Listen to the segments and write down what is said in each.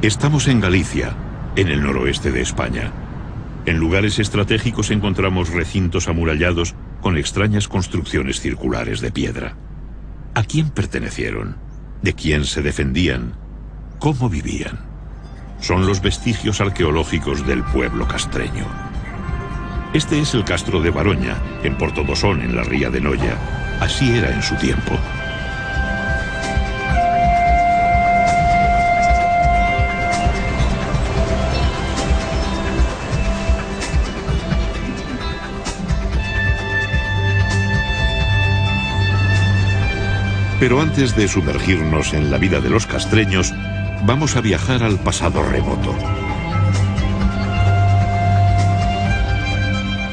Estamos en Galicia, en el noroeste de España. En lugares estratégicos encontramos recintos amurallados con extrañas construcciones circulares de piedra. ¿A quién pertenecieron? ¿De quién se defendían? ¿Cómo vivían? Son los vestigios arqueológicos del pueblo castreño. Este es el castro de Baroña, en Portodosón, en la ría de Noia. Así era en su tiempo. Pero antes de sumergirnos en la vida de los castreños, vamos a viajar al pasado remoto.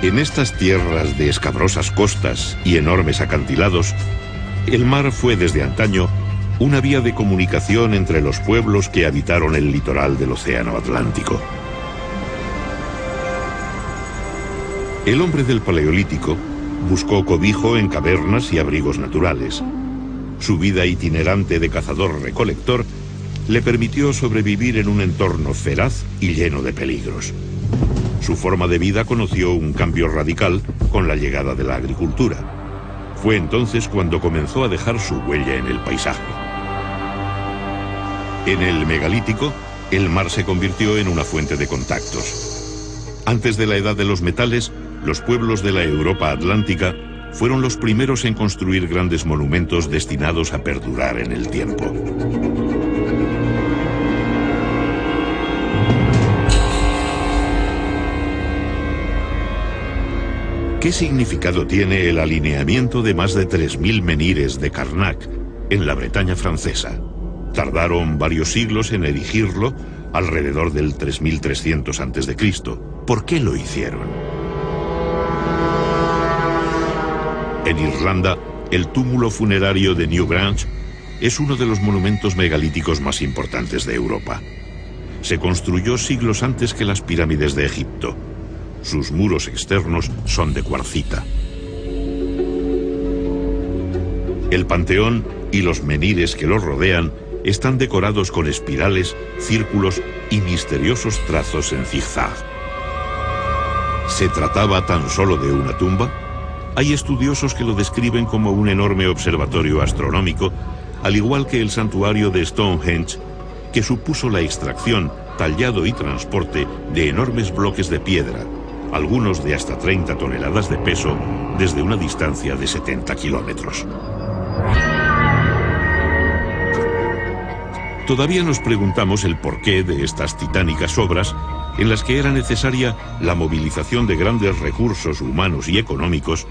En estas tierras de escabrosas costas y enormes acantilados, el mar fue desde antaño una vía de comunicación entre los pueblos que habitaron el litoral del Océano Atlántico. El hombre del Paleolítico buscó cobijo en cavernas y abrigos naturales. Su vida itinerante de cazador-recolector le permitió sobrevivir en un entorno feraz y lleno de peligros. Su forma de vida conoció un cambio radical con la llegada de la agricultura. Fue entonces cuando comenzó a dejar su huella en el paisaje. En el Megalítico, el mar se convirtió en una fuente de contactos. Antes de la edad de los metales, los pueblos de la Europa atlántica fueron los primeros en construir grandes monumentos destinados a perdurar en el tiempo. ¿Qué significado tiene el alineamiento de más de 3000 menhires de Karnak en la Bretaña francesa? Tardaron varios siglos en erigirlo, alrededor del 3300 a.C. ¿Por qué lo hicieron? En Irlanda, el túmulo funerario de Newgrange es uno de los monumentos megalíticos más importantes de Europa. Se construyó siglos antes que las pirámides de Egipto. Sus muros externos son de cuarcita. El panteón y los menhires que lo rodean están decorados con espirales, círculos y misteriosos trazos en zigzag. ¿Se trataba tan solo de una tumba? Hay estudiosos que lo describen como un enorme observatorio astronómico, al igual que el santuario de Stonehenge, que supuso la extracción, tallado y transporte de enormes bloques de piedra, algunos de hasta 30 toneladas de peso, desde una distancia de 70 kilómetros. Todavía nos preguntamos el porqué de estas titánicas obras, en las que era necesaria la movilización de grandes recursos humanos y económicos,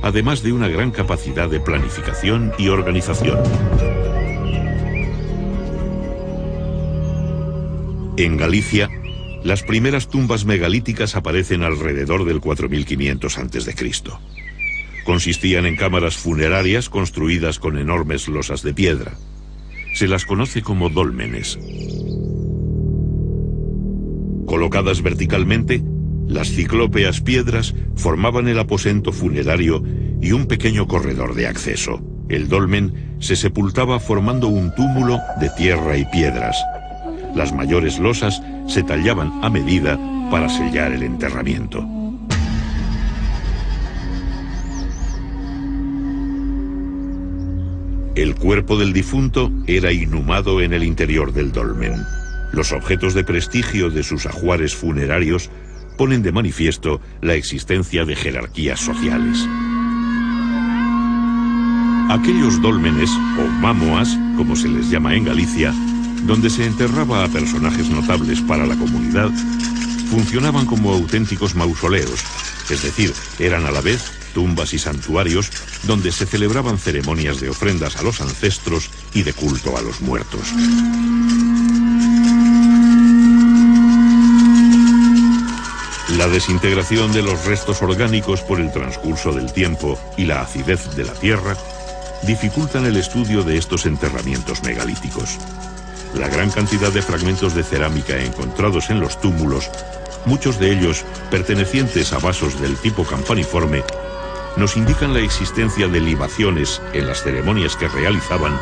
además de una gran capacidad de planificación y organización. En Galicia, las primeras tumbas megalíticas aparecen alrededor del 4500 a.C. Consistían en cámaras funerarias construidas con enormes losas de piedra. Se las conoce como dólmenes. Colocadas verticalmente, las ciclópeas piedras formaban el aposento funerario y un pequeño corredor de acceso. El dolmen se sepultaba formando un túmulo de tierra y piedras. Las mayores losas se tallaban a medida para sellar el enterramiento. El cuerpo del difunto era inhumado en el interior del dolmen. Los objetos de prestigio de sus ajuares funerarios ponen de manifiesto la existencia de jerarquías sociales. Aquellos dólmenes, o mámoas, como se les llama en Galicia, donde se enterraba a personajes notables para la comunidad, funcionaban como auténticos mausoleos, es decir, eran a la vez tumbas y santuarios donde se celebraban ceremonias de ofrendas a los ancestros y de culto a los muertos. La desintegración de los restos orgánicos por el transcurso del tiempo y la acidez de la tierra dificultan el estudio de estos enterramientos megalíticos. La gran cantidad de fragmentos de cerámica encontrados en los túmulos, muchos de ellos pertenecientes a vasos del tipo campaniforme, nos indican la existencia de libaciones en las ceremonias que realizaban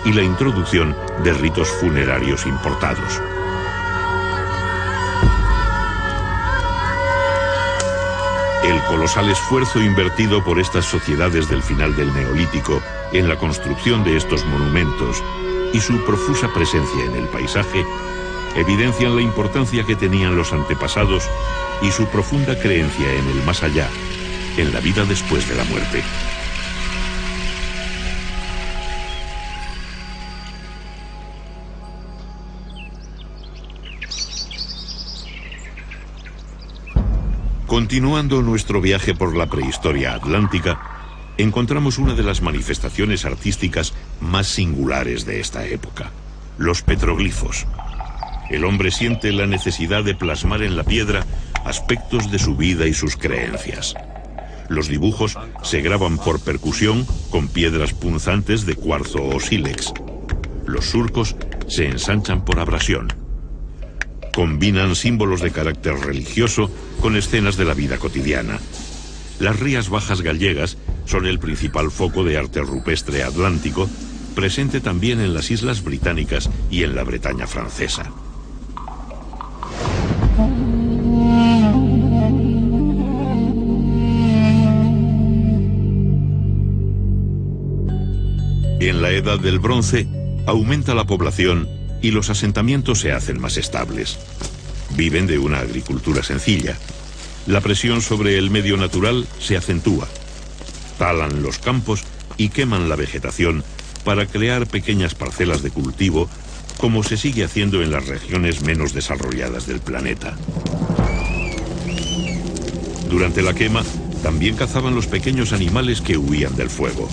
y la introducción de ritos funerarios importados. El colosal esfuerzo invertido por estas sociedades del final del Neolítico en la construcción de estos monumentos y su profusa presencia en el paisaje evidencian la importancia que tenían los antepasados y su profunda creencia en el más allá, en la vida después de la muerte. Continuando nuestro viaje por la prehistoria atlántica, encontramos una de las manifestaciones artísticas más singulares de esta época: los petroglifos. El hombre siente la necesidad de plasmar en la piedra aspectos de su vida y sus creencias. Los dibujos se graban por percusión con piedras punzantes de cuarzo o sílex. Los surcos se ensanchan por abrasión. Combinan símbolos de carácter religioso con escenas de la vida cotidiana. Las Rías Bajas gallegas son el principal foco de arte rupestre atlántico, presente también en las Islas Británicas y en la Bretaña francesa. En la Edad del Bronce aumenta la población y los asentamientos se hacen más estables. Viven de una agricultura sencilla. La presión sobre el medio natural se acentúa. Talan los campos y queman la vegetación para crear pequeñas parcelas de cultivo, como se sigue haciendo en las regiones menos desarrolladas del planeta. Durante la quema, también cazaban los pequeños animales que huían del fuego.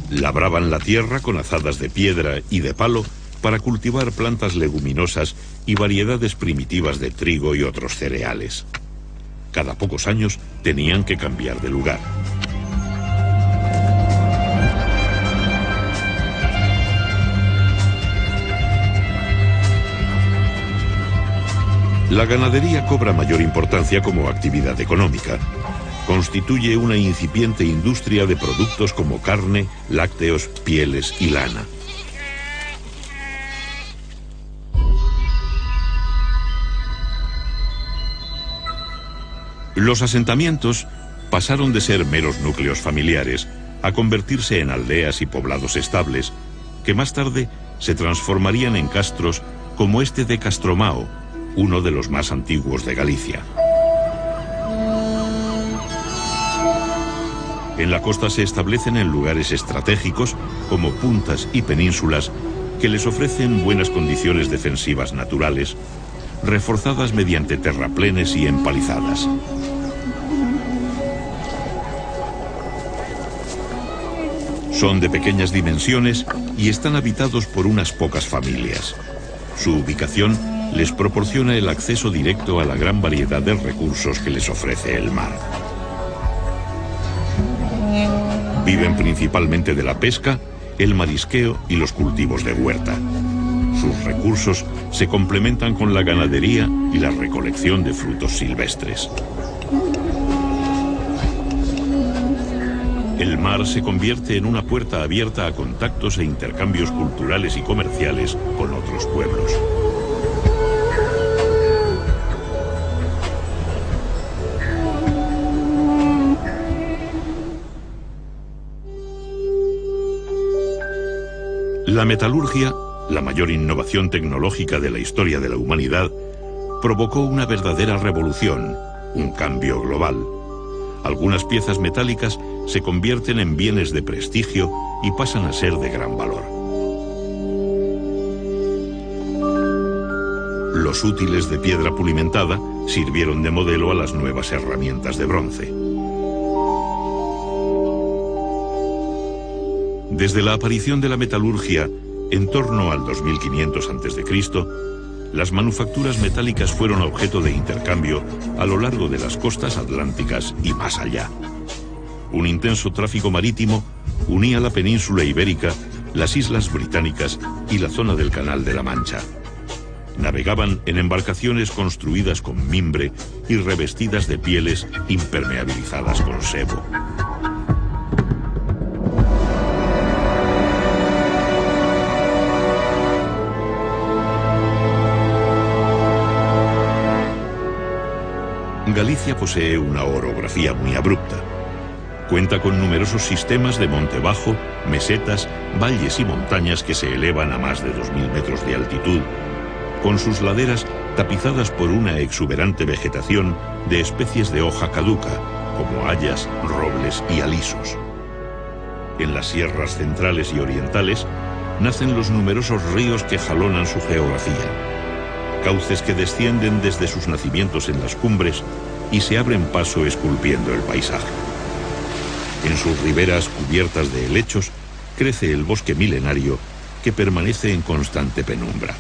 Labraban la tierra con azadas de piedra y de palo para cultivar plantas leguminosas y variedades primitivas de trigo y otros cereales. Cada pocos años tenían que cambiar de lugar. La ganadería cobra mayor importancia como actividad económica. Constituye una incipiente industria de productos como carne, lácteos, pieles y lana. Los asentamientos pasaron de ser meros núcleos familiares a convertirse en aldeas y poblados estables, que más tarde se transformarían en castros como este de Castromao, uno de los más antiguos de Galicia. En la costa se establecen en lugares estratégicos como puntas y penínsulas que les ofrecen buenas condiciones defensivas naturales, reforzadas mediante terraplenes y empalizadas. Son de pequeñas dimensiones y están habitados por unas pocas familias. Su ubicación les proporciona el acceso directo a la gran variedad de recursos que les ofrece el mar. Viven principalmente de la pesca, el marisqueo y los cultivos de huerta. Sus recursos se complementan con la ganadería y la recolección de frutos silvestres. El mar se convierte en una puerta abierta a contactos e intercambios culturales y comerciales con otros pueblos. La metalurgia, la mayor innovación tecnológica de la historia de la humanidad, provocó una verdadera revolución, un cambio global. Algunas piezas metálicas se convierten en bienes de prestigio y pasan a ser de gran valor. Los útiles de piedra pulimentada sirvieron de modelo a las nuevas herramientas de bronce. Desde la aparición de la metalurgia, en torno al 2500 a.C., las manufacturas metálicas fueron objeto de intercambio a lo largo de las costas atlánticas y más allá. Un intenso tráfico marítimo unía la península ibérica, las islas británicas y la zona del Canal de la Mancha. Navegaban en embarcaciones construidas con mimbre y revestidas de pieles impermeabilizadas con sebo. Galicia posee una orografía muy abrupta. Cuenta con numerosos sistemas de monte bajo, mesetas, valles y montañas que se elevan a más de 2000 metros de altitud, con sus laderas tapizadas por una exuberante vegetación de especies de hoja caduca, como hayas, robles y alisos. En las sierras centrales y orientales nacen los numerosos ríos que jalonan su geografía, cauces que descienden desde sus nacimientos en las cumbres y se abren paso esculpiendo el paisaje. En sus riberas cubiertas de helechos crece el bosque milenario que permanece en constante penumbra.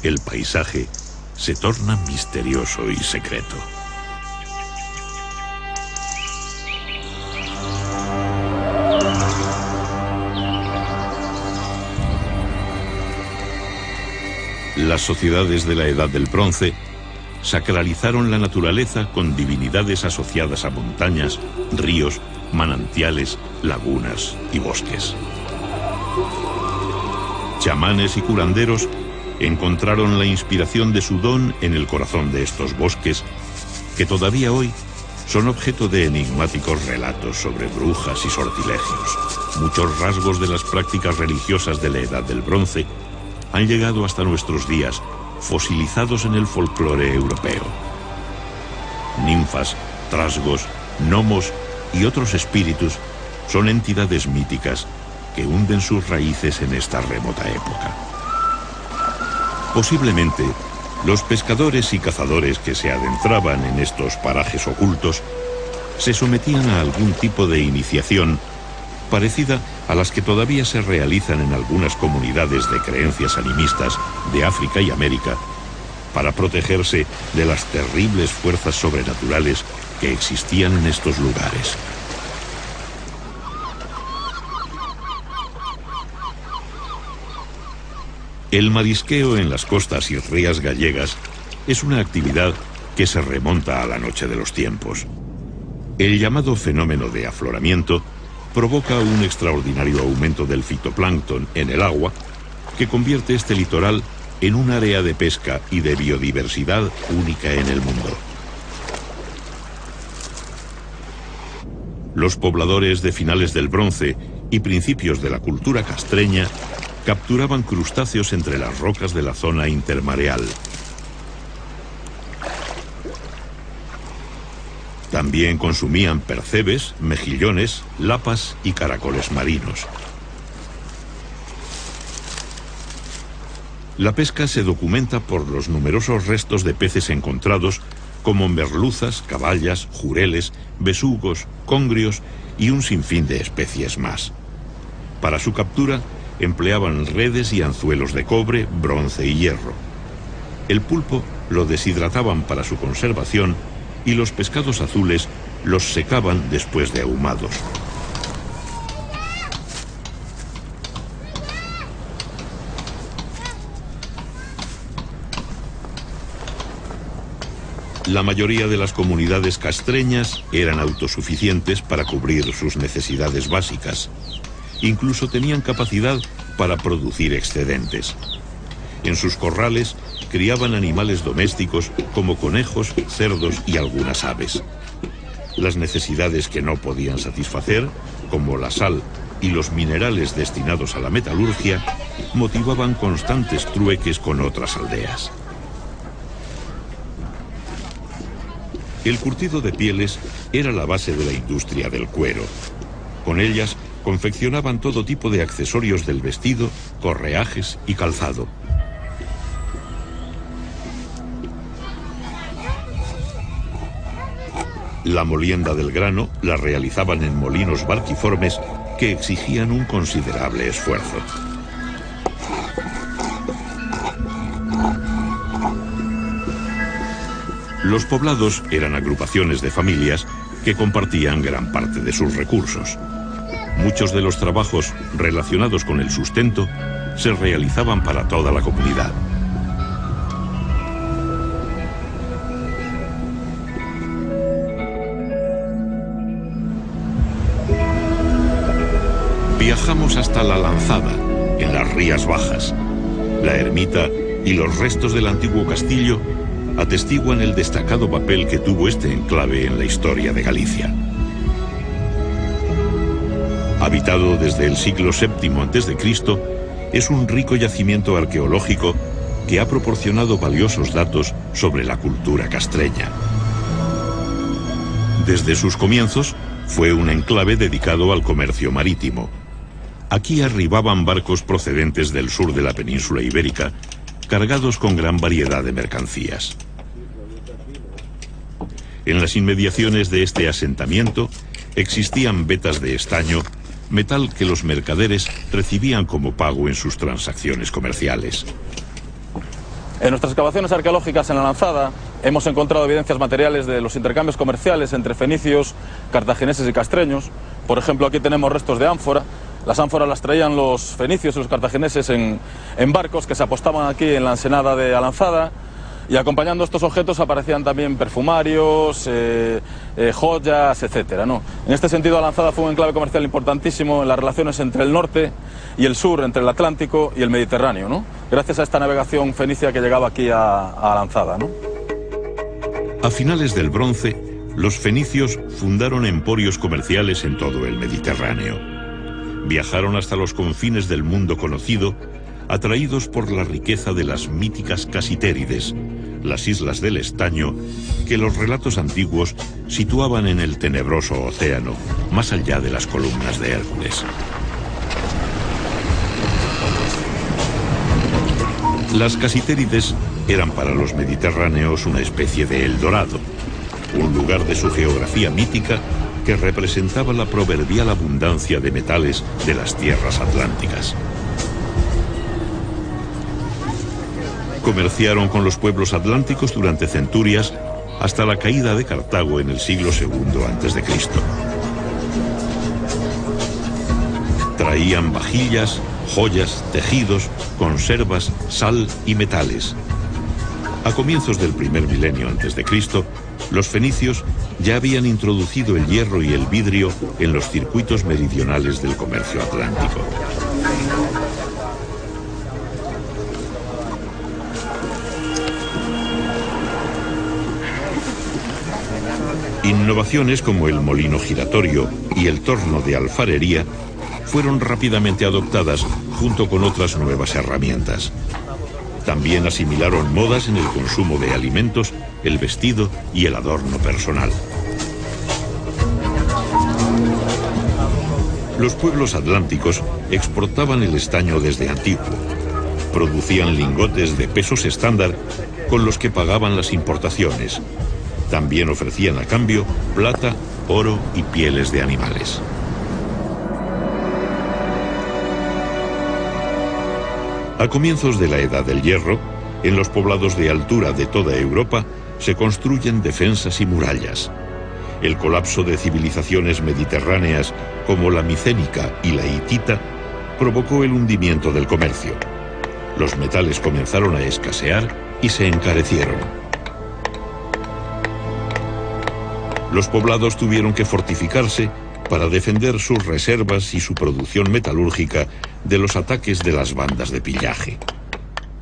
El paisaje se torna misterioso y secreto. Las sociedades de la Edad del Bronce sacralizaron la naturaleza con divinidades asociadas a montañas, ríos, manantiales, lagunas y bosques. Chamanes y curanderos encontraron la inspiración de su don en el corazón de estos bosques, que todavía hoy son objeto de enigmáticos relatos sobre brujas y sortilegios. Muchos rasgos de las prácticas religiosas de la Edad del Bronce han llegado hasta nuestros días, fosilizados en el folclore europeo. Ninfas, trasgos, gnomos y otros espíritus son entidades míticas que hunden sus raíces en esta remota época. Posiblemente, los pescadores y cazadores que se adentraban en estos parajes ocultos se sometían a algún tipo de iniciación parecida a las que todavía se realizan en algunas comunidades de creencias animistas de África y América, para protegerse de las terribles fuerzas sobrenaturales que existían en estos lugares. El marisqueo en las costas y rías gallegas es una actividad que se remonta a la noche de los tiempos. El llamado fenómeno de afloramiento provoca un extraordinario aumento del fitoplancton en el agua, que convierte este litoral en un área de pesca y de biodiversidad única en el mundo. Los pobladores de finales del Bronce y principios de la cultura castreña capturaban crustáceos entre las rocas de la zona intermareal. También consumían percebes, mejillones, lapas y caracoles marinos. La pesca se documenta por los numerosos restos de peces encontrados, como merluzas, caballas, jureles, besugos, congrios y un sinfín de especies más. Para su captura empleaban redes y anzuelos de cobre, bronce y hierro. El pulpo lo deshidrataban para su conservación y los pescados azules los secaban después de ahumados. La mayoría de las comunidades castreñas eran autosuficientes para cubrir sus necesidades básicas. Incluso tenían capacidad para producir excedentes. En sus corrales criaban animales domésticos como conejos, cerdos y algunas aves. Las necesidades que no podían satisfacer, como la sal y los minerales destinados a la metalurgia, motivaban constantes trueques con otras aldeas. El curtido de pieles era la base de la industria del cuero. Con ellas confeccionaban todo tipo de accesorios del vestido, correajes y calzado. La molienda del grano la realizaban en molinos barquiformes que exigían un considerable esfuerzo. Los poblados eran agrupaciones de familias que compartían gran parte de sus recursos. Muchos de los trabajos relacionados con el sustento se realizaban para toda la comunidad. Viajamos hasta La Lanzada, en las Rías Bajas. La ermita y los restos del antiguo castillo atestiguan el destacado papel que tuvo este enclave en la historia de Galicia. Habitado desde el siglo VII a.C., es un rico yacimiento arqueológico que ha proporcionado valiosos datos sobre la cultura castreña. Desde sus comienzos, fue un enclave dedicado al comercio marítimo. Aquí arribaban barcos procedentes del sur de la península ibérica, cargados con gran variedad de mercancías. En las inmediaciones de este asentamiento existían vetas de estaño, metal que los mercaderes recibían como pago en sus transacciones comerciales. En nuestras excavaciones arqueológicas en la Lanzada hemos encontrado evidencias materiales de los intercambios comerciales entre fenicios, cartagineses y castreños. Por ejemplo, aquí tenemos restos de ánfora. Las ánforas las traían los fenicios y los cartagineses en barcos que se apostaban aquí en la ensenada de Alanzada, y acompañando estos objetos aparecían también perfumarios, joyas, etcétera, ¿no? En este sentido, Alanzada fue un enclave comercial importantísimo en las relaciones entre el norte y el sur, entre el Atlántico y el Mediterráneo, ¿no? Gracias a esta navegación fenicia que llegaba aquí a Alanzada, ¿no? A finales del Bronce, los fenicios fundaron emporios comerciales en todo el Mediterráneo. Viajaron hasta los confines del mundo conocido, atraídos por la riqueza de las míticas Casitérides, las islas del estaño, que los relatos antiguos situaban en el tenebroso océano, más allá de las columnas de Hércules. Las Casitérides eran para los mediterráneos una especie de Eldorado, un lugar de su geografía mítica que representaba la proverbial abundancia de metales de las tierras atlánticas. Comerciaron con los pueblos atlánticos durante centurias hasta la caída de Cartago en el siglo II a.C. Traían vajillas, joyas, tejidos, conservas, sal y metales. A comienzos del primer milenio a.C., los fenicios ya habían introducido el hierro y el vidrio en los circuitos meridionales del comercio atlántico. Innovaciones como el molino giratorio y el torno de alfarería fueron rápidamente adoptadas junto con otras nuevas herramientas. También asimilaron modas en el consumo de alimentos, el vestido y el adorno personal. Los pueblos atlánticos exportaban el estaño desde antiguo. Producían lingotes de pesos estándar con los que pagaban las importaciones. También ofrecían a cambio plata, oro y pieles de animales. A comienzos de la Edad del Hierro, en los poblados de altura de toda Europa se construyen defensas y murallas. El colapso de civilizaciones mediterráneas como la micénica y la hitita provocó el hundimiento del comercio. Los metales comenzaron a escasear y se encarecieron. Los poblados tuvieron que fortificarse para defender sus reservas y su producción metalúrgica de los ataques de las bandas de pillaje.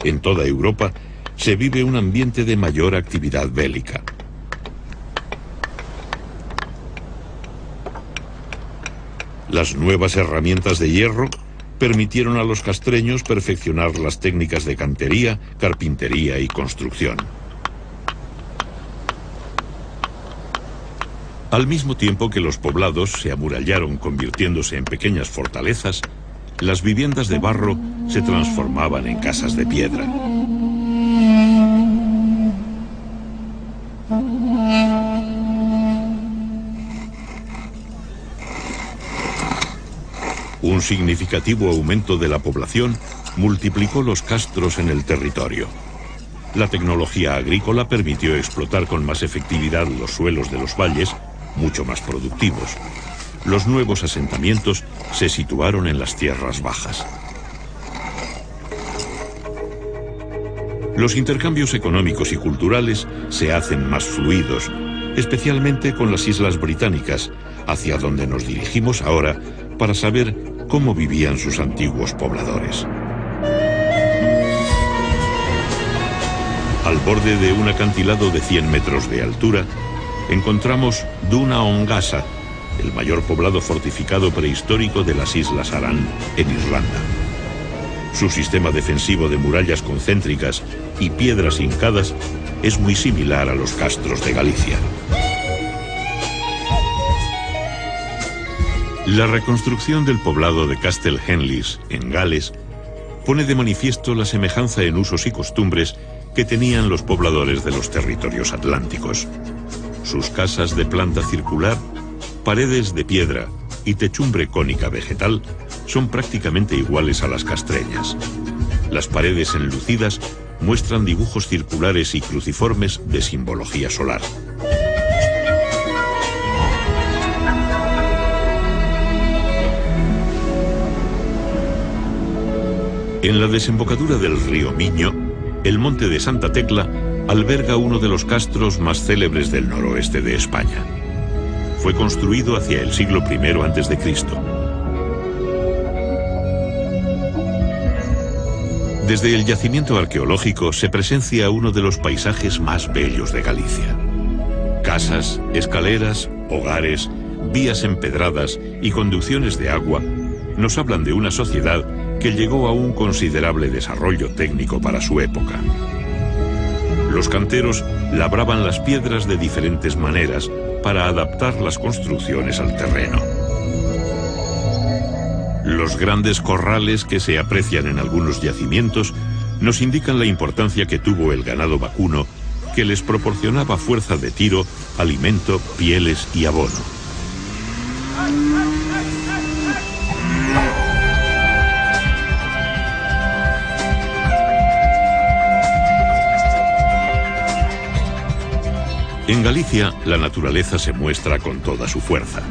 En toda Europa se vive un ambiente de mayor actividad bélica. Las nuevas herramientas de hierro permitieron a los castreños perfeccionar las técnicas de cantería, carpintería y construcción. Al mismo tiempo que los poblados se amurallaron convirtiéndose en pequeñas fortalezas, las viviendas de barro se transformaban en casas de piedra. Un significativo aumento de la población multiplicó los castros en el territorio. La tecnología agrícola permitió explotar con más efectividad los suelos de los valles, mucho más productivos. Los nuevos asentamientos se situaron en las tierras bajas. Los intercambios económicos y culturales se hacen más fluidos, especialmente con las islas británicas, hacia donde nos dirigimos ahora para saber cómo vivían sus antiguos pobladores. Al borde de un acantilado de 100 metros de altura, encontramos Duna Ongasa, el mayor poblado fortificado prehistórico de las Islas Aran, en Irlanda. Su sistema defensivo de murallas concéntricas y piedras hincadas es muy similar a los castros de Galicia. La reconstrucción del poblado de Castlehenlis, en Gales, pone de manifiesto la semejanza en usos y costumbres que tenían los pobladores de los territorios atlánticos. Sus casas de planta circular, paredes de piedra y techumbre cónica vegetal son prácticamente iguales a las castreñas. Las paredes enlucidas muestran dibujos circulares y cruciformes de simbología solar. En la desembocadura del río Miño, el monte de Santa Tecla alberga uno de los castros más célebres del noroeste de España. Fue construido hacia el siglo I a.C. Desde el yacimiento arqueológico se presencia uno de los paisajes más bellos de Galicia. Casas, escaleras, hogares, vías empedradas y conducciones de agua nos hablan de una sociedad que llegó a un considerable desarrollo técnico para su época. Los canteros labraban las piedras de diferentes maneras para adaptar las construcciones al terreno. Los grandes corrales que se aprecian en algunos yacimientos nos indican la importancia que tuvo el ganado vacuno, que les proporcionaba fuerza de tiro, alimento, pieles y abono. En Galicia, la naturaleza se muestra con toda su fuerza.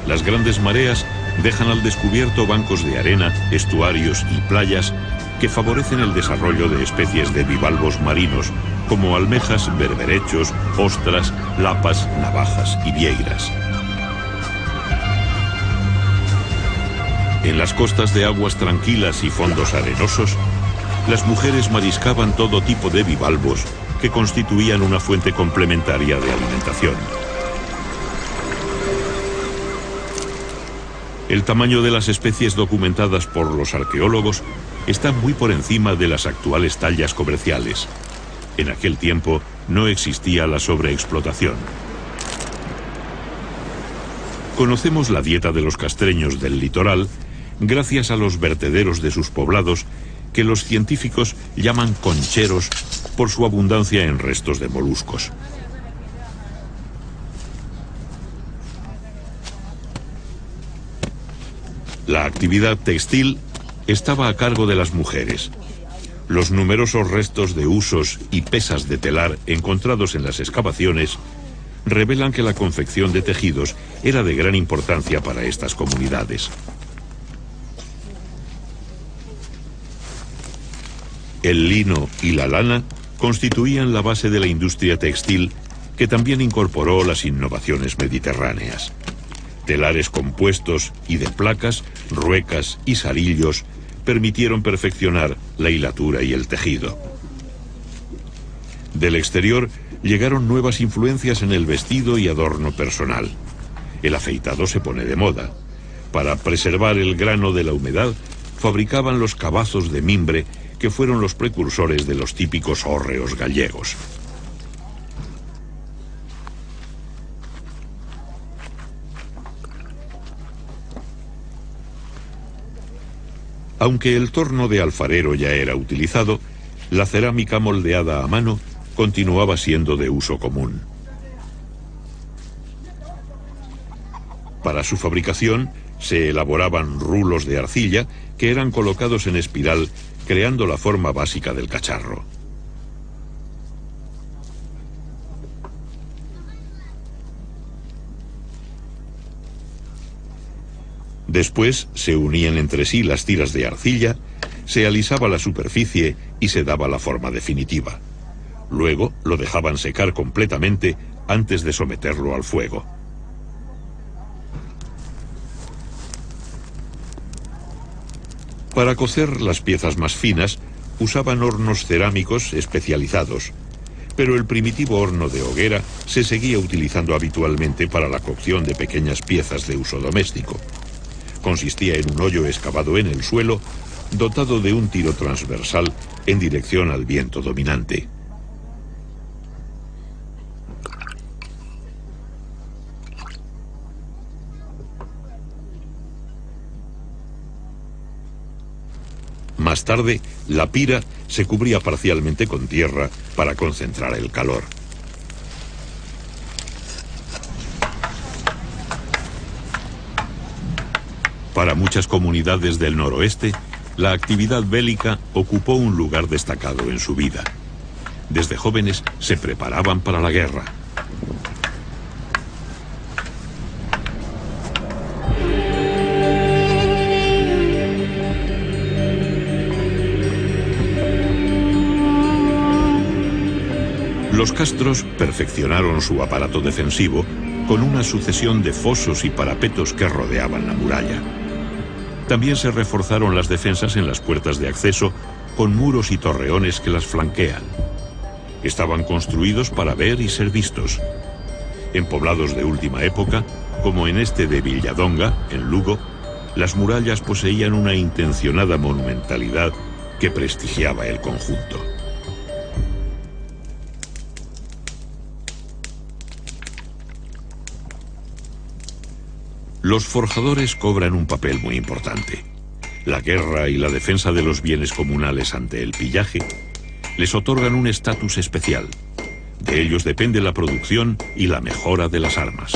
Las grandes mareas dejan al descubierto bancos de arena, estuarios y playas que favorecen el desarrollo de especies de bivalvos marinos, como almejas, berberechos, ostras, lapas, navajas y vieiras. En las costas de aguas tranquilas y fondos arenosos, las mujeres mariscaban todo tipo de bivalvos que constituían una fuente complementaria de alimentación. El tamaño de las especies documentadas por los arqueólogos está muy por encima de las actuales tallas comerciales. En aquel tiempo no existía la sobreexplotación. Conocemos la dieta de los castreños del litoral gracias a los vertederos de sus poblados, que los científicos llaman concheros por su abundancia en restos de moluscos. La actividad textil estaba a cargo de las mujeres. Los numerosos restos de husos y pesas de telar encontrados en las excavaciones revelan que la confección de tejidos era de gran importancia para estas comunidades. El lino y la lana constituían la base de la industria textil, que también incorporó las innovaciones mediterráneas. Telares compuestos y de placas, ruecas y sarillos permitieron perfeccionar la hilatura y el tejido. Del exterior llegaron nuevas influencias en el vestido y adorno personal. El afeitado se pone de moda. Para preservar el grano de la humedad, fabricaban los cabazos de mimbre, que fueron los precursores de los típicos hórreos gallegos. Aunque el torno de alfarero ya era utilizado, la cerámica moldeada a mano continuaba siendo de uso común. Para su fabricación se elaboraban rulos de arcilla que eran colocados en espiral, creando la forma básica del cacharro. Después se unían entre sí las tiras de arcilla, se alisaba la superficie y se daba la forma definitiva. Luego lo dejaban secar completamente antes de someterlo al fuego. Para cocer las piezas más finas, usaban hornos cerámicos especializados, pero el primitivo horno de hoguera se seguía utilizando habitualmente para la cocción de pequeñas piezas de uso doméstico. Consistía en un hoyo excavado en el suelo, dotado de un tiro transversal en dirección al viento dominante. Más tarde, la pira se cubría parcialmente con tierra para concentrar el calor. Para muchas comunidades del noroeste, la actividad bélica ocupó un lugar destacado en su vida. Desde jóvenes se preparaban para la guerra. Los castros perfeccionaron su aparato defensivo con una sucesión de fosos y parapetos que rodeaban la muralla. También se reforzaron las defensas en las puertas de acceso con muros y torreones que las flanquean. Estaban construidos para ver y ser vistos. En poblados de última época, como en este de Villadonga, en Lugo, las murallas poseían una intencionada monumentalidad que prestigiaba el conjunto. Los forjadores cobran un papel muy importante. La guerra y la defensa de los bienes comunales ante el pillaje les otorgan un estatus especial. De ellos depende la producción y la mejora de las armas.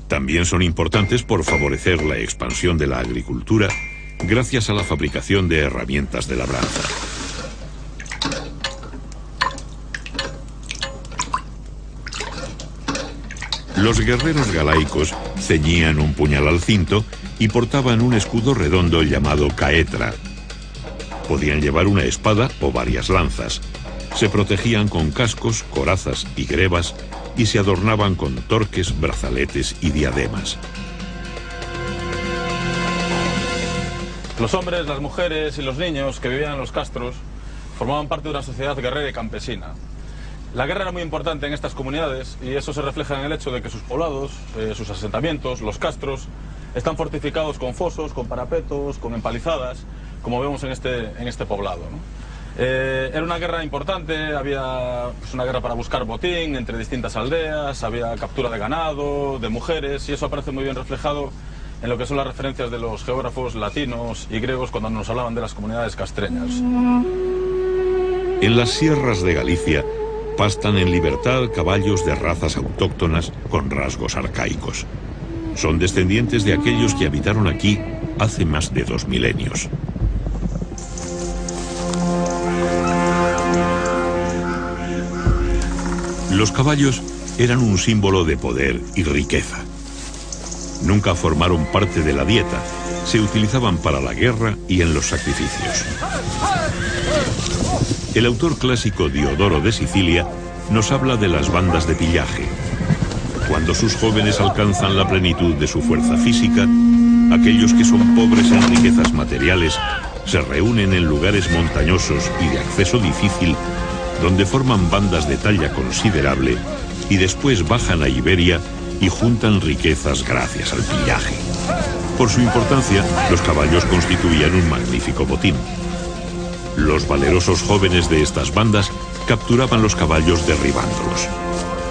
También son importantes por favorecer la expansión de la agricultura gracias a la fabricación de herramientas de labranza. Los guerreros galaicos ceñían un puñal al cinto y portaban un escudo redondo llamado caetra. Podían llevar una espada o varias lanzas. Se protegían con cascos, corazas y grebas y se adornaban con torques, brazaletes y diademas. Los hombres, las mujeres y los niños que vivían en los castros formaban parte de una sociedad guerrera y campesina. La guerra era muy importante en estas comunidades y eso se refleja en el hecho de que sus poblados, sus asentamientos, los castros, están fortificados con fosos, con parapetos, con empalizadas, como vemos en este poblado, ¿no? Era una guerra importante, había una guerra para buscar botín entre distintas aldeas, había captura de ganado, de mujeres, y eso aparece muy bien reflejado en lo que son las referencias de los geógrafos latinos y griegos cuando nos hablaban de las comunidades castreñas. En las sierras de Galicia pastan en libertad caballos de razas autóctonas con rasgos arcaicos. Son descendientes de aquellos que habitaron aquí hace más de 2 milenios. Los caballos eran un símbolo de poder y riqueza. Nunca formaron parte de la dieta, se utilizaban para la guerra y en los sacrificios. El autor clásico Diodoro de Sicilia nos habla de las bandas de pillaje. Cuando sus jóvenes alcanzan la plenitud de su fuerza física, aquellos que son pobres en riquezas materiales se reúnen en lugares montañosos y de acceso difícil, donde forman bandas de talla considerable y después bajan a Iberia y juntan riquezas gracias al pillaje. Por su importancia, los caballos constituían un magnífico botín. Los valerosos jóvenes de estas bandas capturaban los caballos derribándolos.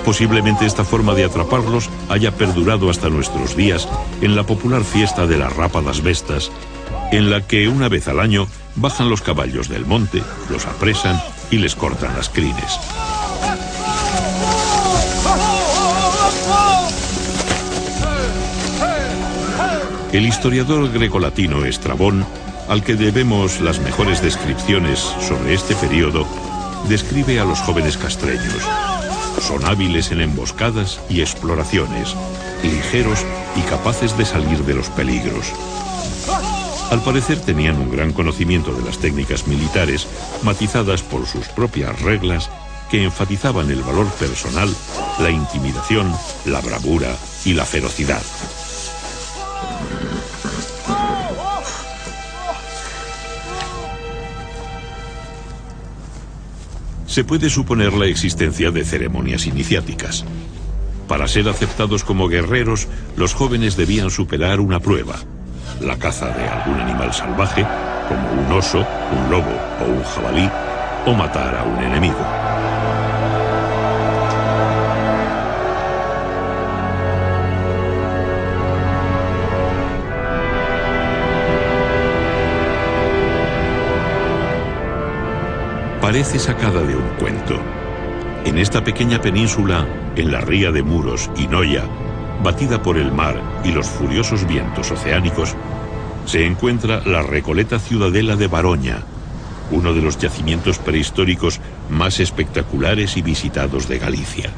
Posiblemente esta forma de atraparlos haya perdurado hasta nuestros días en la popular fiesta de las rápadas bestas, en la que una vez al año bajan los caballos del monte, los apresan y les cortan las crines. El historiador grecolatino Estrabón, al que debemos las mejores descripciones sobre este periodo, describe a los jóvenes castreños. Son hábiles en emboscadas y exploraciones, ligeros y capaces de salir de los peligros. Al parecer tenían un gran conocimiento de las técnicas militares, matizadas por sus propias reglas que enfatizaban el valor personal, la intimidación, la bravura y la ferocidad. Se puede suponer la existencia de ceremonias iniciáticas. Para ser aceptados como guerreros, los jóvenes debían superar una prueba: la caza de algún animal salvaje, como un oso, un lobo o un jabalí, o matar a un enemigo. Parece sacada de un cuento. En esta pequeña península, en la ría de Muros y Noia, batida por el mar y los furiosos vientos oceánicos, se encuentra la Recoleta Ciudadela de Baroña, uno de los yacimientos prehistóricos más espectaculares y visitados de Galicia.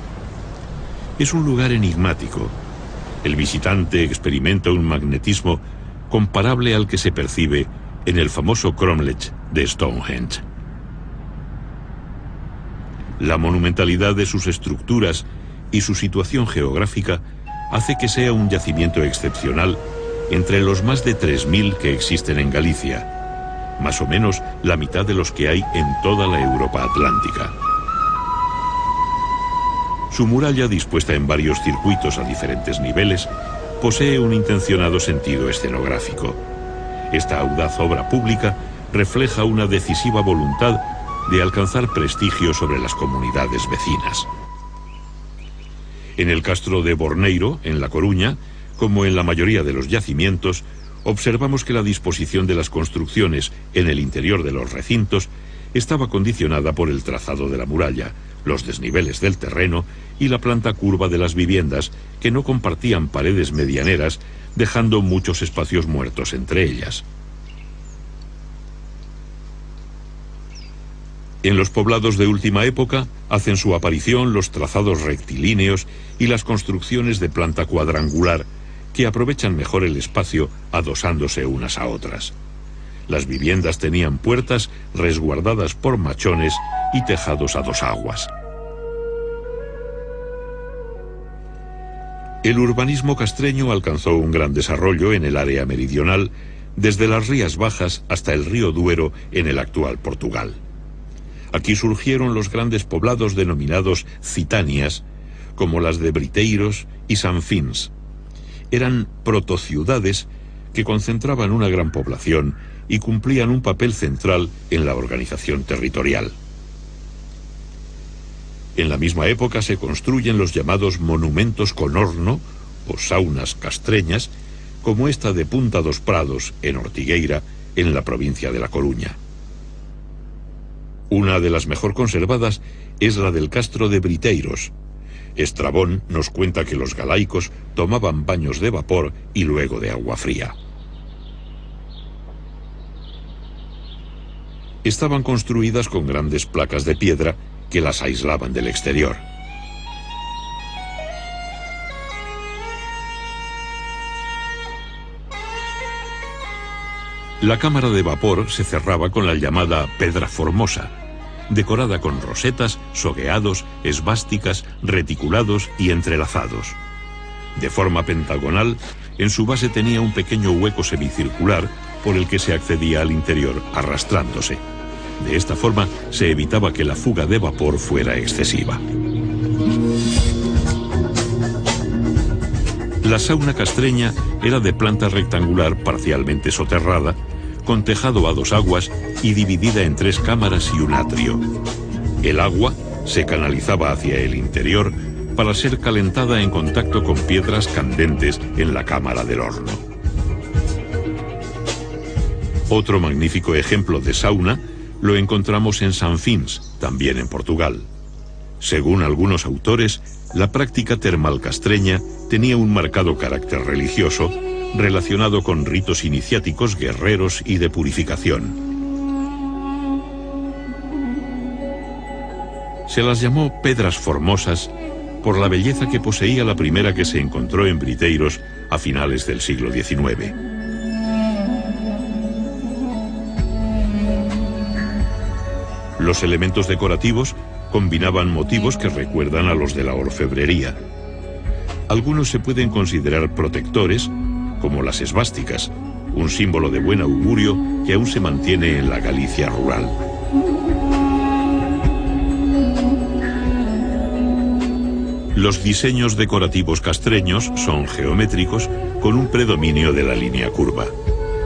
Es un lugar enigmático. El visitante experimenta un magnetismo comparable al que se percibe en el famoso cromlech de Stonehenge. La monumentalidad de sus estructuras y su situación geográfica hace que sea un yacimiento excepcional entre los más de 3.000 que existen en Galicia, más o menos la mitad de los que hay en toda la Europa atlántica. Su muralla, dispuesta en varios circuitos a diferentes niveles, posee un intencionado sentido escenográfico. Esta audaz obra pública refleja una decisiva voluntad de alcanzar prestigio sobre las comunidades vecinas. En el castro de Borneiro, en La Coruña, como en la mayoría de los yacimientos, observamos que la disposición de las construcciones en el interior de los recintos estaba condicionada por el trazado de la muralla, los desniveles del terreno y la planta curva de las viviendas, que no compartían paredes medianeras, dejando muchos espacios muertos entre ellas. En los poblados de última época hacen su aparición los trazados rectilíneos y las construcciones de planta cuadrangular, que aprovechan mejor el espacio adosándose unas a otras. Las viviendas tenían puertas resguardadas por machones y tejados a dos aguas. El urbanismo castreño alcanzó un gran desarrollo en el área meridional, desde las Rías Bajas hasta el río Duero en el actual Portugal. Aquí surgieron los grandes poblados denominados citanias, como las de Briteiros y Sanfins. Eran protociudades que concentraban una gran población y cumplían un papel central en la organización territorial. En la misma época se construyen los llamados monumentos con horno o saunas castreñas, como esta de Punta dos Prados, en Ortigueira, en la provincia de La Coruña. Una de las mejor conservadas es la del castro de Briteiros. Estrabón nos cuenta que los galaicos tomaban baños de vapor y luego de agua fría. Estaban construidas con grandes placas de piedra que las aislaban del exterior. La cámara de vapor se cerraba con la llamada pedra formosa, decorada con rosetas, sogueados, esvásticas, reticulados y entrelazados. De forma pentagonal, en su base tenía un pequeño hueco semicircular por el que se accedía al interior arrastrándose. De esta forma se evitaba que la fuga de vapor fuera excesiva. La sauna castreña era de planta rectangular parcialmente soterrada, con tejado a dos aguas y dividida en 3 cámaras y un atrio. El agua se canalizaba hacia el interior para ser calentada en contacto con piedras candentes en la cámara del horno. Otro magnífico ejemplo de sauna lo encontramos en Sanfins, también en Portugal. Según algunos autores, la práctica termal castreña tenía un marcado carácter religioso relacionado con ritos iniciáticos, guerreros y de purificación. Se las llamó pedras formosas por la belleza que poseía la primera que se encontró en Briteiros a finales del siglo XIX. Los elementos decorativos combinaban motivos que recuerdan a los de la orfebrería. Algunos se pueden considerar protectores, como las esvásticas, un símbolo de buen augurio que aún se mantiene en la Galicia rural. Los diseños decorativos castreños son geométricos con un predominio de la línea curva.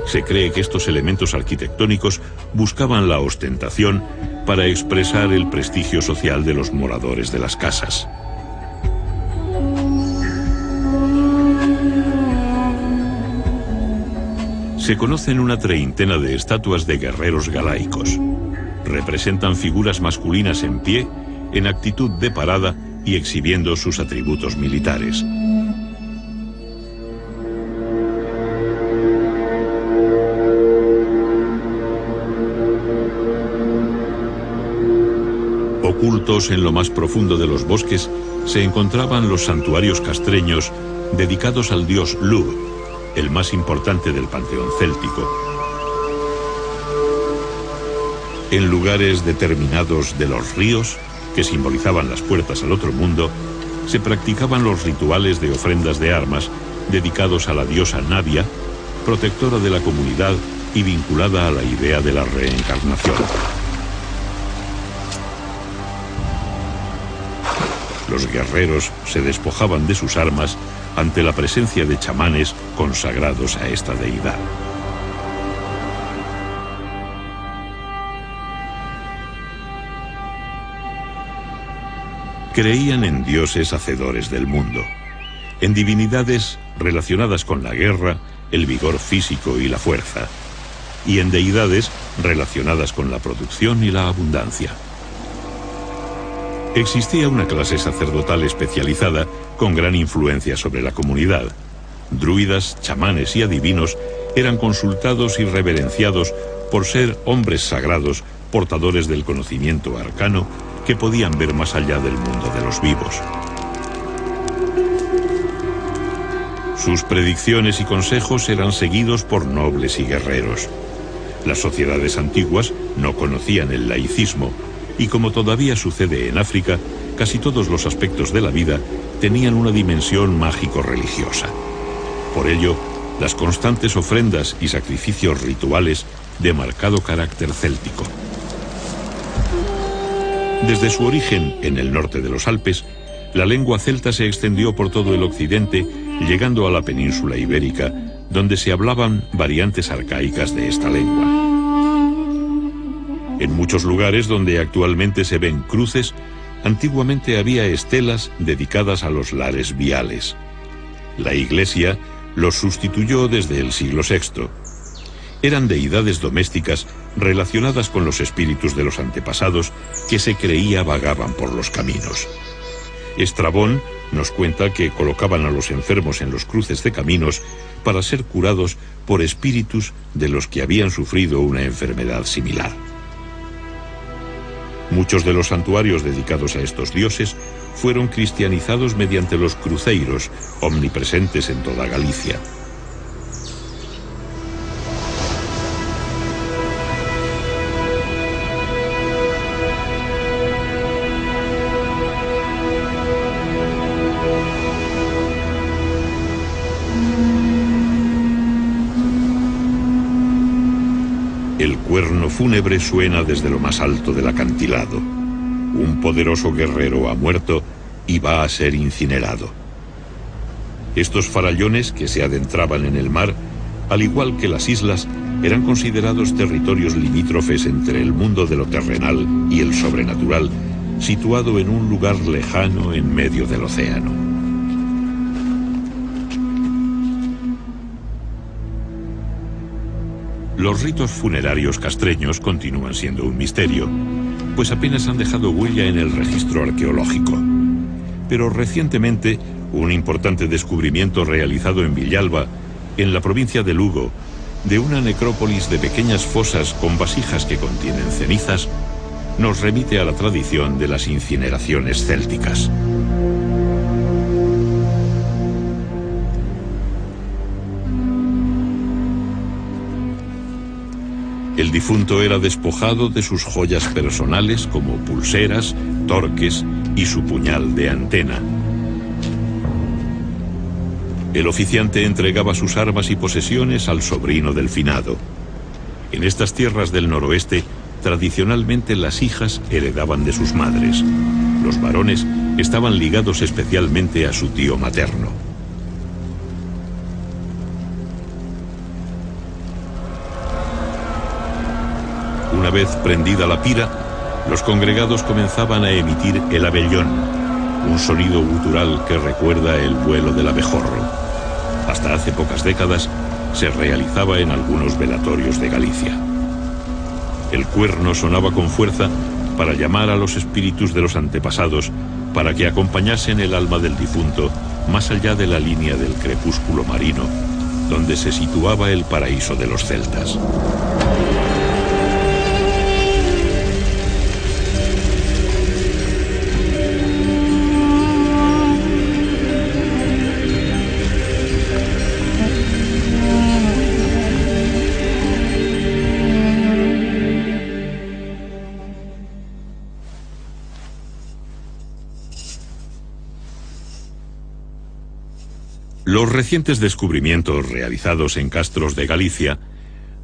Se cree que estos elementos arquitectónicos buscaban la ostentación para expresar el prestigio social de los moradores de las casas. Se conocen una treintena de estatuas de guerreros galaicos. Representan figuras masculinas en pie, en actitud de parada y exhibiendo sus atributos militares. Ocultos en lo más profundo de los bosques se encontraban los santuarios castreños dedicados al dios Lugh, el más importante del panteón céltico. En lugares determinados de los ríos, que simbolizaban las puertas al otro mundo, se practicaban los rituales de ofrendas de armas dedicados a la diosa Navia, protectora de la comunidad y vinculada a la idea de la reencarnación. Los guerreros se despojaban de sus armas ante la presencia de chamanes consagrados a esta deidad. Creían en dioses hacedores del mundo, en divinidades relacionadas con la guerra, el vigor físico y la fuerza, y en deidades relacionadas con la producción y la abundancia. Existía una clase sacerdotal especializada con gran influencia sobre la comunidad. Druidas, chamanes y adivinos eran consultados y reverenciados por ser hombres sagrados, portadores del conocimiento arcano, que podían ver más allá del mundo de los vivos. Sus predicciones y consejos eran seguidos por nobles y guerreros. Las sociedades antiguas no conocían el laicismo, y como todavía sucede en África, casi todos los aspectos de la vida tenían una dimensión mágico-religiosa. Por ello, las constantes ofrendas y sacrificios rituales de marcado carácter céltico. Desde su origen en el norte de los Alpes, la lengua celta se extendió por todo el occidente, llegando a la península ibérica, donde se hablaban variantes arcaicas de esta lengua. En muchos lugares donde actualmente se ven cruces, antiguamente había estelas dedicadas a los lares viales. La Iglesia los sustituyó desde el siglo VI. Eran deidades domésticas relacionadas con los espíritus de los antepasados que se creía vagaban por los caminos. Estrabón nos cuenta que colocaban a los enfermos en los cruces de caminos para ser curados por espíritus de los que habían sufrido una enfermedad similar. Muchos de los santuarios dedicados a estos dioses fueron cristianizados mediante los cruceiros, omnipresentes en toda Galicia. El cuerno fúnebre suena desde lo más alto del acantilado. Un poderoso guerrero ha muerto y va a ser incinerado. Estos farallones que se adentraban en el mar, al igual que las islas, eran considerados territorios limítrofes entre el mundo de lo terrenal y el sobrenatural, situado en un lugar lejano en medio del océano. Los ritos funerarios castreños continúan siendo un misterio, pues apenas han dejado huella en el registro arqueológico. Pero recientemente, un importante descubrimiento realizado en Villalba, en la provincia de Lugo, de una necrópolis de pequeñas fosas con vasijas que contienen cenizas, nos remite a la tradición de las incineraciones célticas. El difunto era despojado de sus joyas personales como pulseras, torques y su puñal de antena. El oficiante entregaba sus armas y posesiones al sobrino del finado. En estas tierras del noroeste, tradicionalmente las hijas heredaban de sus madres. Los varones estaban ligados especialmente a su tío materno. Una vez prendida la pira, los congregados comenzaban a emitir el abellón, un sonido gutural que recuerda el vuelo del abejorro. Hasta hace pocas décadas se realizaba en algunos velatorios de Galicia. El cuerno sonaba con fuerza para llamar a los espíritus de los antepasados para que acompañasen el alma del difunto más allá de la línea del crepúsculo marino, donde se situaba el paraíso de los celtas. Los recientes descubrimientos realizados en castros de Galicia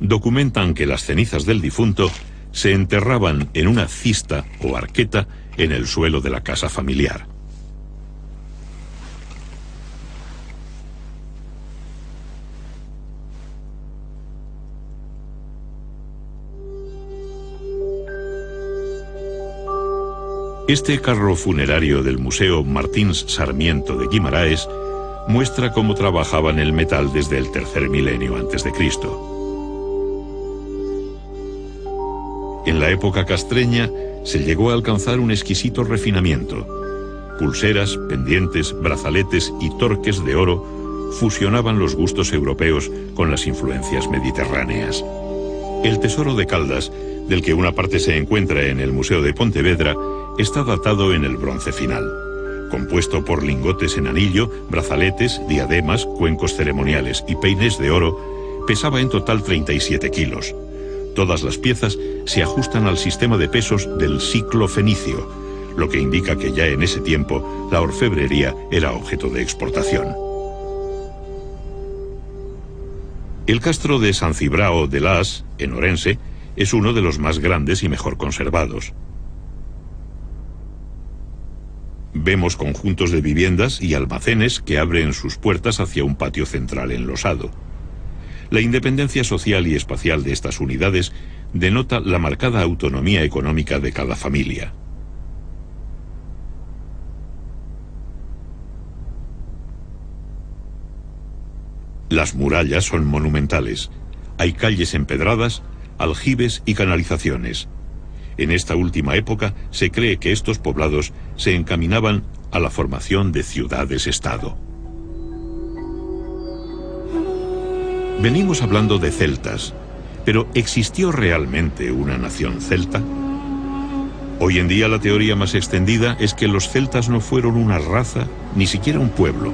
documentan que las cenizas del difunto se enterraban en una cista o arqueta en el suelo de la casa familiar. Este carro funerario del Museo Martins Sarmiento de Guimaraes muestra cómo trabajaban el metal desde el tercer milenio antes de Cristo. En la época castreña se llegó a alcanzar un exquisito refinamiento. Pulseras, pendientes, brazaletes y torques de oro fusionaban los gustos europeos con las influencias mediterráneas. El tesoro de Caldas, del que una parte se encuentra en el Museo de Pontevedra, está datado en el bronce final. Compuesto por lingotes en anillo, brazaletes, diademas, cuencos ceremoniales y peines de oro, pesaba en total 37 kilos. Todas las piezas se ajustan al sistema de pesos del ciclo fenicio, lo que indica que ya en ese tiempo la orfebrería era objeto de exportación. El castro de San Cibrao de Las, en Orense, es uno de los más grandes y mejor conservados. Vemos conjuntos de viviendas y almacenes que abren sus puertas hacia un patio central enlosado. La independencia social y espacial de estas unidades denota la marcada autonomía económica de cada familia. Las murallas son monumentales. Hay calles empedradas, aljibes y canalizaciones. En esta última época se cree que estos poblados se encaminaban a la formación de ciudades-estado. Venimos hablando de celtas, pero ¿existió realmente una nación celta? Hoy en día la teoría más extendida es que los celtas no fueron una raza, ni siquiera un pueblo.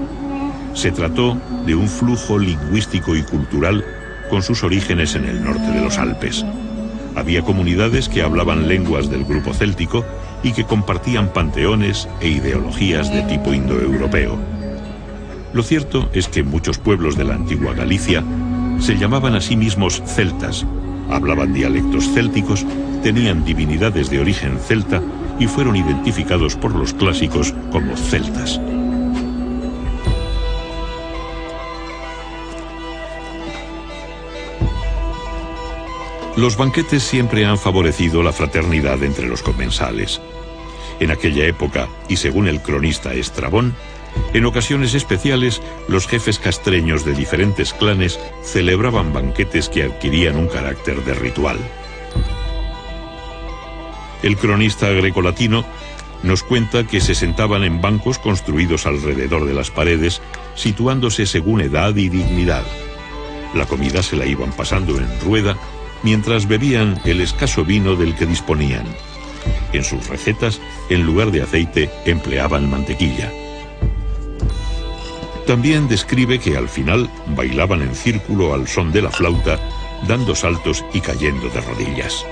Se trató de un flujo lingüístico y cultural con sus orígenes en el norte de los Alpes. Había comunidades que hablaban lenguas del grupo céltico y que compartían panteones e ideologías de tipo indoeuropeo. Lo cierto es que muchos pueblos de la antigua Galicia se llamaban a sí mismos celtas, hablaban dialectos célticos, tenían divinidades de origen celta y fueron identificados por los clásicos como celtas. Los banquetes siempre han favorecido la fraternidad entre los comensales. En aquella época, y según el cronista Estrabón, en ocasiones especiales, los jefes castreños de diferentes clanes celebraban banquetes que adquirían un carácter de ritual. El cronista grecolatino nos cuenta que se sentaban en bancos construidos alrededor de las paredes, situándose según edad y dignidad. La comida se la iban pasando en rueda, mientras bebían el escaso vino del que disponían. En sus recetas, en lugar de aceite, empleaban mantequilla. También describe que al final bailaban en círculo al son de la flauta, dando saltos y cayendo de rodillas.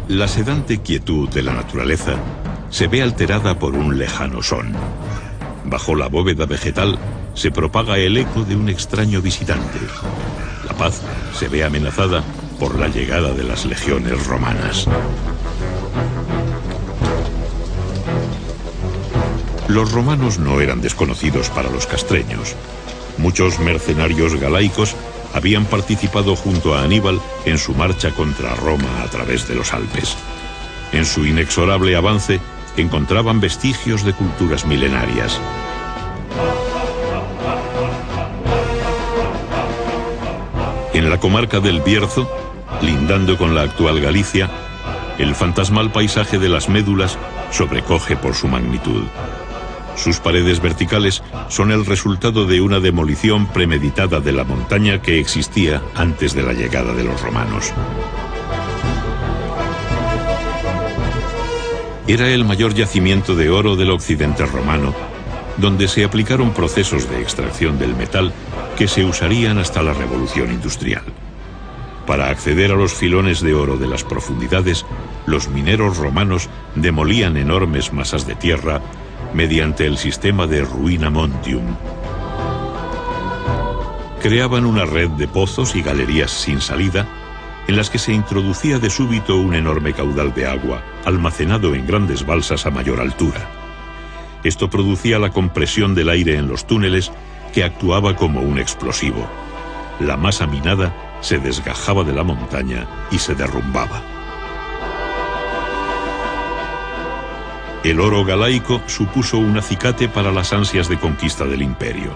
La sedante quietud de la naturaleza se ve alterada por un lejano son. Bajo la bóveda vegetal se propaga el eco de un extraño visitante. La paz se ve amenazada por la llegada de las legiones romanas. Los romanos no eran desconocidos para los castreños. Muchos mercenarios galaicos habían participado junto a Aníbal en su marcha contra Roma a través de los Alpes. En su inexorable avance encontraban vestigios de culturas milenarias. En la comarca del Bierzo, lindando con la actual Galicia, el fantasmal paisaje de las Médulas sobrecoge por su magnitud. Sus paredes verticales son el resultado de una demolición premeditada de la montaña que existía antes de la llegada de los romanos. Era el mayor yacimiento de oro del occidente romano, donde se aplicaron procesos de extracción del metal que se usarían hasta la Revolución Industrial. Para acceder a los filones de oro de las profundidades, los mineros romanos demolían enormes masas de tierra mediante el sistema de ruina montium. Creaban una red de pozos y galerías sin salida, en las que se introducía de súbito un enorme caudal de agua, almacenado en grandes balsas a mayor altura. Esto producía la compresión del aire en los túneles, que actuaba como un explosivo. La masa minada se desgajaba de la montaña y se derrumbaba. El oro galaico supuso un acicate para las ansias de conquista del imperio.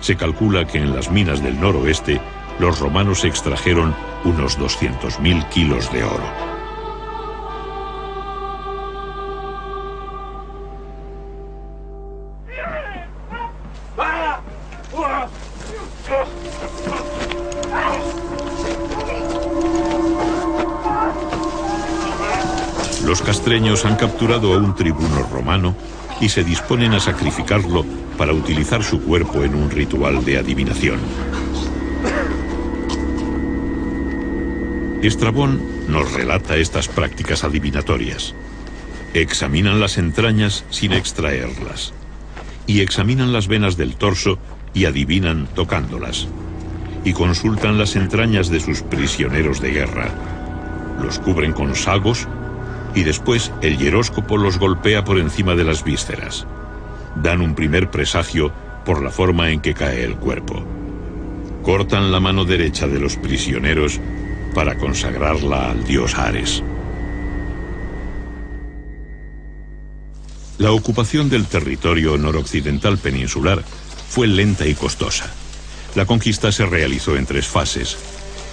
Se calcula que en las minas del noroeste los romanos extrajeron unos 200.000 kilos de oro. Los castreños han capturado a un tribuno romano y se disponen a sacrificarlo para utilizar su cuerpo en un ritual de adivinación. Estrabón nos relata estas prácticas adivinatorias. Examinan las entrañas sin extraerlas, y examinan las venas del torso y adivinan tocándolas, y consultan las entrañas de sus prisioneros de guerra. Los cubren con sagos y después el hieróscopo los golpea por encima de las vísceras. Dan un primer presagio por la forma en que cae el cuerpo. Cortan la mano derecha de los prisioneros para consagrarla al dios Ares. La ocupación del territorio noroccidental peninsular fue lenta y costosa. La conquista se realizó en 3 fases.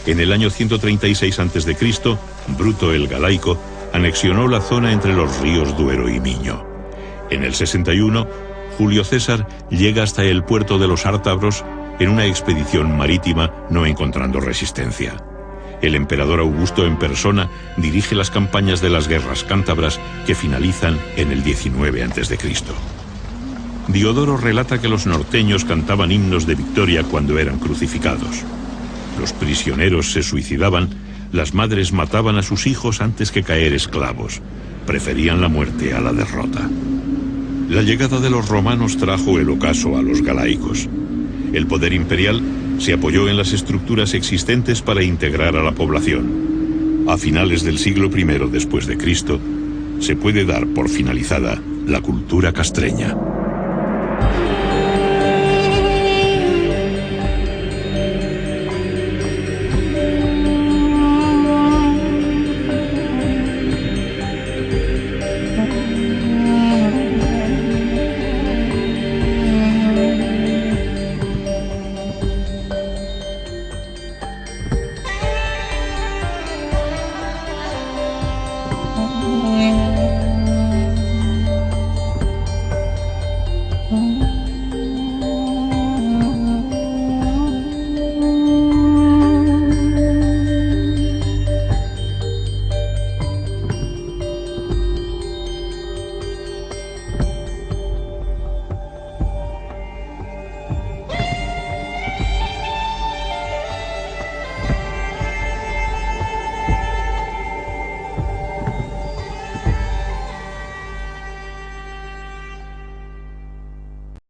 En el año 136 a.C., Bruto el Galaico anexionó la zona entre los ríos Duero y Miño. En el 61, Julio César llega hasta el puerto de los Ártabros en una expedición marítima, no encontrando resistencia. El emperador Augusto en persona dirige las campañas de las guerras cántabras, que finalizan en el 19 a.C. Diodoro relata que los norteños cantaban himnos de victoria cuando eran crucificados. Los prisioneros se suicidaban, las madres mataban a sus hijos antes que caer esclavos. Preferían la muerte a la derrota. La llegada de los romanos trajo el ocaso a los galaicos. El poder imperial se apoyó en las estructuras existentes para integrar a la población. A finales del siglo I después de Cristo, se puede dar por finalizada la cultura castreña.